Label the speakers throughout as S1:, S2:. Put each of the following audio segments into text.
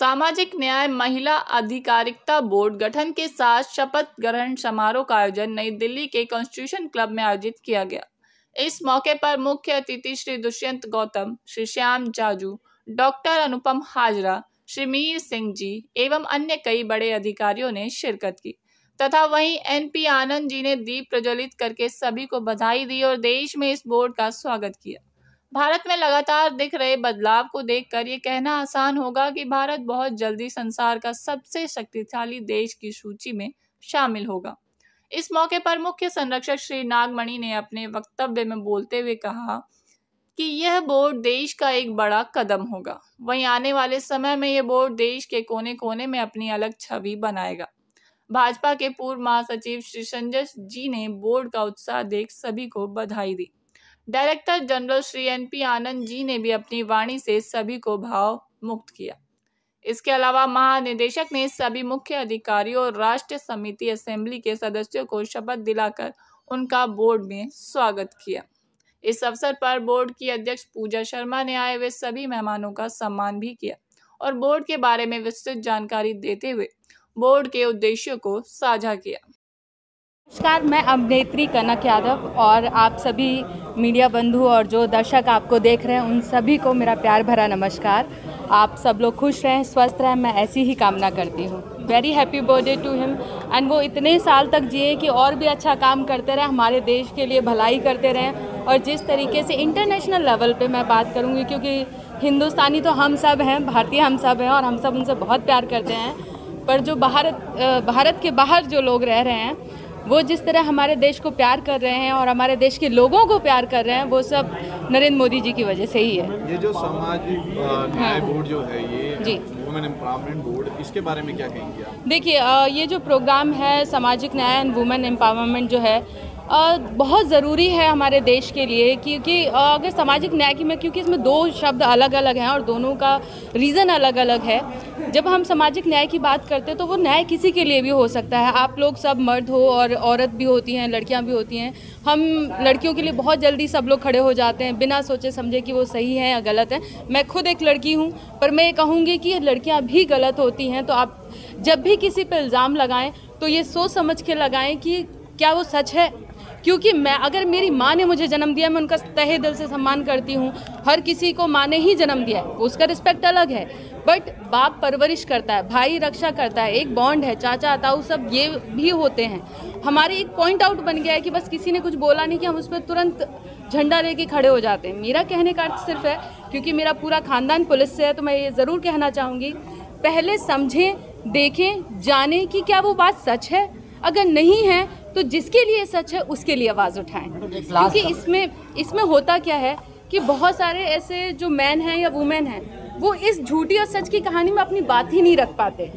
S1: सामाजिक न्याय महिला अधिकारिता बोर्ड गठन के साथ शपथ ग्रहण समारोह का आयोजन नई दिल्ली के कॉन्स्टिट्यूशन क्लब में आयोजित किया गया। इस मौके पर मुख्य अतिथि श्री दुष्यंत गौतम, श्री श्याम जाजू, डॉक्टर अनुपम हाजरा, श्री मीर सिंह जी एवं अन्य कई बड़े अधिकारियों ने शिरकत की तथा वहीं एनपी आनंद जी ने दीप प्रज्वलित करके सभी को बधाई दी और देश में इस बोर्ड का स्वागत किया। भारत में लगातार दिख रहे बदलाव को देखकर ये कहना आसान होगा कि भारत बहुत जल्दी संसार का सबसे शक्तिशाली देश की सूची में शामिल होगा। इस मौके पर मुख्य संरक्षक श्री नागमणि ने अपने वक्तव्य में बोलते हुए कहा कि यह बोर्ड देश का एक बड़ा कदम होगा। वहीं आने वाले समय में यह बोर्ड देश के कोने कोने में अपनी अलग छवि बनाएगा। भाजपा के पूर्व महासचिव श्री संजय जी ने बोर्ड का उत्साह देख सभी को बधाई दी। Director general Shri NP Anand ji ने भी अपनी वाणी से सभी को भाव मुक्त किया। इसके अलावा महानिदेशक ने सभी मुख्य अधिकारियों और राष्ट्रीय समिति असेंबली के सदस्यों को शपथ दिलाकर उनका बोर्ड में स्वागत किया। इस अवसर पर बोर्ड की अध्यक्ष पूजा शर्मा ने आए हुए सभी मेहमानों का सम्मान भी किया और बोर्ड के बारे में विस्तृत जानकारी देते हुए बोर्ड के उद्देश्यों को साझा किया।
S2: नमस्कार, मैं अभिनेत्री कनक यादव और आप सभी मीडिया बंधु और जो दर्शक आपको देख रहे हैं उन सभी को मेरा प्यार भरा नमस्कार। आप सब लोग खुश रहें, स्वस्थ रहें, मैं ऐसी ही कामना करती हूँ। Very happy birthday to him and वो इतने साल तक जिए कि और भी अच्छा काम करते रहें, हमारे देश के लिए भलाई करते रहें। और जिस तरीके से इंटरनेशनल लेवल पे मैं बात करूँगी, क्योंकि हिंदुस्तानी तो हम सब हैं, भारतीय हम सब हैं और हम सब उनसे बहुत प्यार करते हैं, पर जो भारत के बाहर जो लोग रह रहे हैं वो जिस तरह हमारे देश को प्यार कर रहे हैं और हमारे देश के लोगों को प्यार कर रहे हैं, वो सब नरेंद्र मोदी जी की वजह से ही है।
S3: ये जो सामाजिक न्याय बोर्ड जो है, ये
S2: जी
S3: वुमेन एम्पावरमेंट बोर्ड, इसके बारे में क्या कहेंगे आप?
S2: देखिए, ये जो प्रोग्राम है सामाजिक न्याय एंड वुमेन एम्पावरमेंट जो है बहुत ज़रूरी है हमारे देश के लिए, क्योंकि अगर सामाजिक न्याय की मैं, क्योंकि इसमें दो शब्द अलग अलग हैं और दोनों का रीज़न अलग अलग है। जब हम सामाजिक न्याय की बात करते हैं तो वो न्याय किसी के लिए भी हो सकता है। आप लोग सब मर्द हो और औरत भी होती हैं, लड़कियां भी होती हैं। हम लड़कियों के लिए बहुत जल्दी सब लोग खड़े हो जाते हैं बिना सोचे समझे कि वो सही है या गलत है। मैं खुद एक लड़की हूँ, पर मैं ये कहूँगी कि लड़कियाँ भी गलत होती हैं। तो आप जब भी किसी पर इल्ज़ाम लगाएं तो ये सोच समझ के लगाएं कि क्या वो सच है। क्योंकि अगर मेरी माँ ने मुझे जन्म दिया, मैं उनका तहे दिल से सम्मान करती हूँ। हर किसी को माँ ने ही जन्म दिया है, उसका रिस्पेक्ट अलग है, बट बाप परवरिश करता है, भाई रक्षा करता है, एक बॉन्ड है, चाचा ताऊ सब ये भी होते हैं। हमारे एक पॉइंट आउट बन गया है कि बस किसी ने कुछ बोला नहीं कि हम उस पर तुरंत झंडा लेके खड़े हो जाते हैं। मेरा कहने का अर्थ सिर्फ है, क्योंकि मेरा पूरा खानदान पुलिस से है, तो मैं ये ज़रूर कहना चाहूँगी, पहले समझें, देखें, जानें कि क्या वो बात सच है। अगर नहीं है तो जिसके लिए सच है उसके लिए आवाज़ उठाएं। क्योंकि इसमें होता क्या है कि बहुत सारे ऐसे जो मैन हैं या वुमेन हैं, वो इस झूठी और सच की कहानी में अपनी बात ही नहीं रख पाते।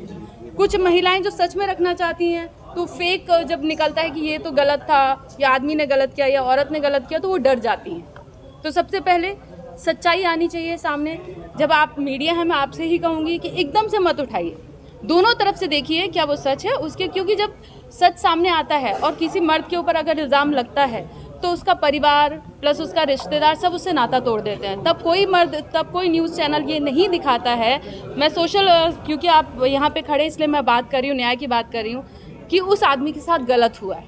S2: कुछ महिलाएं जो सच में रखना चाहती हैं, तो फेक जब निकलता है कि ये तो गलत था, या आदमी ने गलत किया या औरत ने गलत किया, तो वो डर जाती हैं। तो सबसे पहले सच्चाई आनी चाहिए सामने। जब आप मीडिया है, मैं आपसे ही कहूँगी कि एकदम से मत उठाइए, दोनों तरफ से देखिए क्या वो सच है उसके। क्योंकि जब सच सामने आता है और किसी मर्द के ऊपर अगर इल्ज़ाम लगता है तो उसका परिवार प्लस उसका रिश्तेदार सब उससे नाता तोड़ देते हैं। तब कोई न्यूज़ चैनल ये नहीं दिखाता है। मैं क्योंकि आप यहाँ पे खड़े इसलिए मैं बात कर रही हूँ, न्याय की बात कर रही हूँ, कि उस आदमी के साथ गलत हुआ है,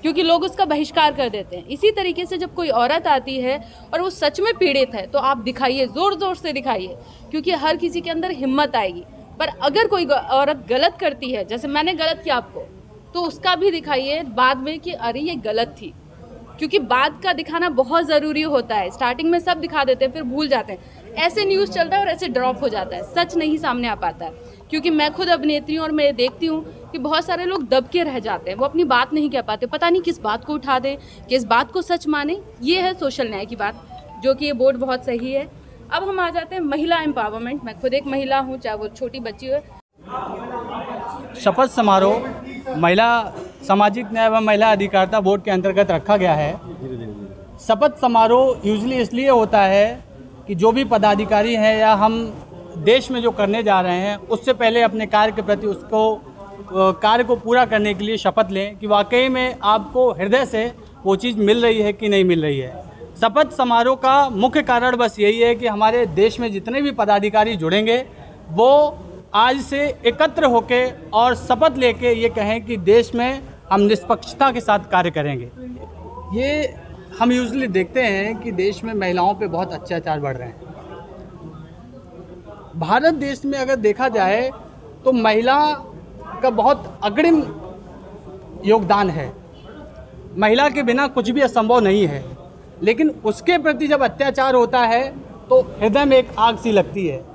S2: क्योंकि लोग उसका बहिष्कार कर देते हैं। इसी तरीके से जब कोई औरत आती है और वो सच में पीड़ित है, तो आप दिखाइए, ज़ोर ज़ोर से दिखाइए, क्योंकि हर किसी के अंदर हिम्मत आएगी। पर अगर कोई औरत गलत करती है, जैसे मैंने गलत किया आपको, तो उसका भी दिखाइए बाद में कि अरे ये गलत थी। क्योंकि बाद का दिखाना बहुत ज़रूरी होता है। स्टार्टिंग में सब दिखा देते हैं, फिर भूल जाते हैं। ऐसे न्यूज़ चलता है और ऐसे ड्रॉप हो जाता है, सच नहीं सामने आ पाता है। क्योंकि मैं खुद अभिनेत्री हूँ और मैं देखती हूँ कि बहुत सारे लोग दब के रह जाते हैं, वो अपनी बात नहीं कह पाते, पता नहीं किस बात को उठा दें, किस बात को सच माने। ये है सोशल न्याय की बात, जो कि ये बोर्ड बहुत सही है। अब हम आ जाते हैं महिला एम्पावरमेंट। मैं खुद एक महिला हूँ, चाहे वो छोटी बच्ची हो।
S4: शपथ समारोह महिला सामाजिक न्याय व महिला अधिकारिता बोर्ड के अंतर्गत रखा गया है। शपथ समारोह यूजली इसलिए होता है कि जो भी पदाधिकारी हैं या हम देश में जो करने जा रहे हैं, उससे पहले अपने कार्य के प्रति कार्य को पूरा करने के लिए शपथ लें कि वाकई में आपको हृदय से वो चीज़ मिल रही है कि नहीं मिल रही है। शपथ समारोह का मुख्य कारण बस यही है कि हमारे देश में जितने भी पदाधिकारी जुड़ेंगे वो आज से एकत्र होके और शपथ लेके ये कहें कि देश में हम निष्पक्षता के साथ कार्य करेंगे। ये हम यूजुअली देखते हैं कि देश में महिलाओं पे बहुत अत्याचार बढ़ रहे हैं। भारत देश में अगर देखा जाए तो महिला का बहुत अग्रिम योगदान है। महिला के बिना कुछ भी असंभव नहीं है, लेकिन उसके प्रति जब अत्याचार होता है तो हृदय में एक आग सी लगती है।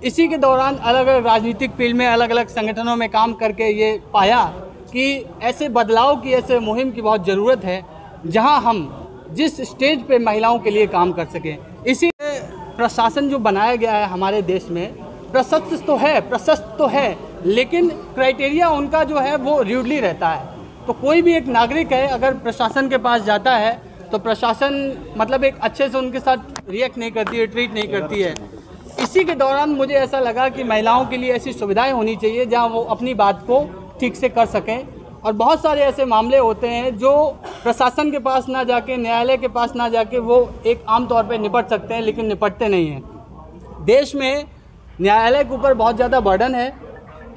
S4: इसी के दौरान अलग अलग राजनीतिक फील्ड में अलग अलग संगठनों में काम करके ये पाया कि ऐसे बदलाव की, ऐसे मुहिम की बहुत ज़रूरत है जहां हम जिस स्टेज पे महिलाओं के लिए काम कर सकें। इसी प्रशासन जो बनाया गया है हमारे देश में प्रशस्त तो है, लेकिन क्राइटेरिया उनका जो है वो र्यूडली रहता है। तो कोई भी एक नागरिक है अगर प्रशासन के पास जाता है तो प्रशासन मतलब एक अच्छे से उनके साथ रिएक्ट नहीं करती है, ट्रीट नहीं करती है। इसी के दौरान मुझे ऐसा लगा कि महिलाओं के लिए ऐसी सुविधाएं होनी चाहिए जहां वो अपनी बात को ठीक से कर सकें। और बहुत सारे ऐसे मामले होते हैं जो प्रशासन के पास ना जाके, न्यायालय के पास ना जाके वो एक आम तौर पे निपट सकते हैं, लेकिन निपटते नहीं हैं। देश में न्यायालय के ऊपर बहुत ज़्यादा बर्डन है।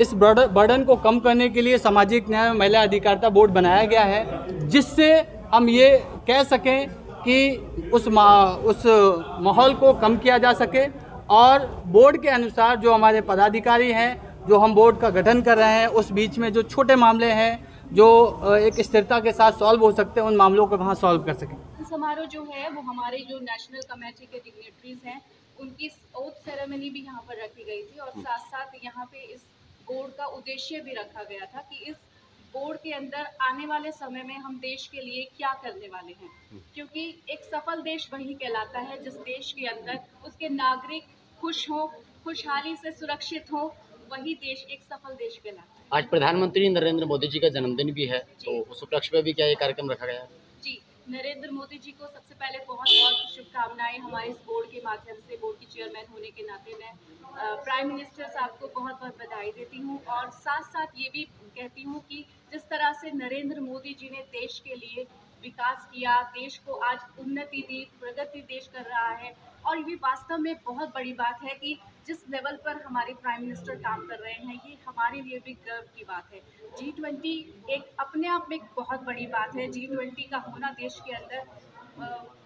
S4: इस बर्डन को कम करने के लिए सामाजिक न्याय एवं महिला अधिकारिता बोर्ड बनाया गया है, जिससे हम ये कह सकें कि उस माहौल को कम किया जा सके। और बोर्ड के अनुसार जो हमारे पदाधिकारी हैं, जो हम बोर्ड का गठन कर रहे हैं, उस बीच में जो छोटे मामले हैं जो एक स्थिरता के साथ सॉल्व हो सकते हैं, उन मामलों को वहाँ सॉल्व कर सकें।
S5: समारोह जो है वो हमारे जो नेशनल कमेटी के डिग्नेटरीज हैं उनकी ओथ सेरेमनी भी यहाँ पर रखी गई थी, और साथ साथ यहाँ पे इस बोर्ड का उद्देश्य भी रखा गया था कि इस बोर्ड के अंदर आने वाले समय में हम देश के लिए क्या करने वाले हैं, क्योंकि एक सफल देश वही कहलाता है जिस देश के अंदर उसके नागरिक खुश हों, खुशहाली से सुरक्षित हों, वही देश एक सफल देश कहलाता है।
S6: आज प्रधानमंत्री नरेंद्र मोदी जी का जन्मदिन भी है, तो उस उपलक्ष्य में भी क्या ये कार्यक्रम रखा गया है?
S5: जी, नरेंद्र मोदी जी को सबसे पहले बहुत बहुत शुभकामनाएं हमारे इस बोर्ड के माध्यम से। बोर्ड की चेयरमैन होने के नाते मैं प्राइम मिनिस्टर साहब को बहुत बहुत बधाई देती हूं, और साथ साथ ये भी कहती हूं कि जिस तरह से नरेंद्र मोदी जी ने देश के लिए विकास किया, देश को आज उन्नति दी, प्रगति देश कर रहा है, और ये वास्तव में बहुत बड़ी बात है कि जिस लेवल पर हमारे प्राइम मिनिस्टर काम कर रहे हैं, ये हमारे लिए भी गर्व की बात है। G20 एक अपने आप में एक बहुत बड़ी बात है। G20 का होना देश के अंदर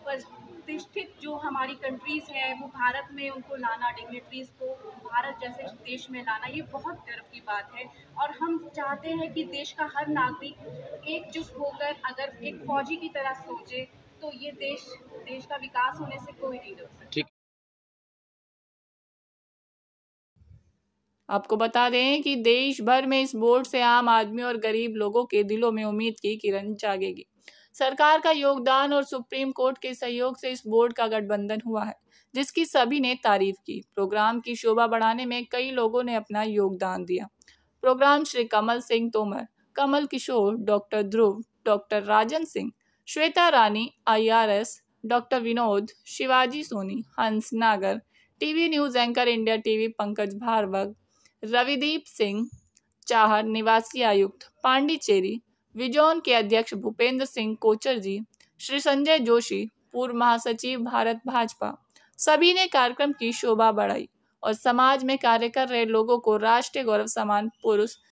S5: प्रतिष्ठित जो हमारी कंट्रीज़ हैं वो भारत में उनको लाना, डिग्नेटरीज़ को भारत जैसे देश में लाना, ये बहुत गर्व की बात है। और हम चाहते हैं कि देश का हर नागरिक एकजुट होकर अगर एक फौजी की तरह सोचे तो ये देश का विकास होने से कोई नहीं रोक सकता।
S1: आपको बता दें कि देश भर में इस बोर्ड से आम आदमी और गरीब लोगों के दिलों में उम्मीद की किरण जागेगी। सरकार का योगदान और सुप्रीम कोर्ट के सहयोग से इस बोर्ड का गठबंधन हुआ है, जिसकी सभी ने तारीफ की। प्रोग्राम की शोभा बढ़ाने में कई लोगों ने अपना योगदान दिया। Program Shri Kamal Singh Tomar, Kamal Kishore, doctor Dhruv, doctor Rajan Singh, Shweta Rani IRS, doctor Vinod, Shivaji Soni, Hans Nagar, TV news anchor India TV Pankaj Bhargav, Ravideep Singh Chahar, निवासी आयुक्त पांडिचेरी, विजोन के अध्यक्ष भूपेंद्र सिंह कोचर जी, श्री संजय जोशी, पूर्व महासचिव भारत भाजपा, सभी ने कार्यक्रम की शोभा बढ़ाई और समाज में कार्य कर रहे लोगों को राष्ट्रीय गौरव सम्मान पुरुष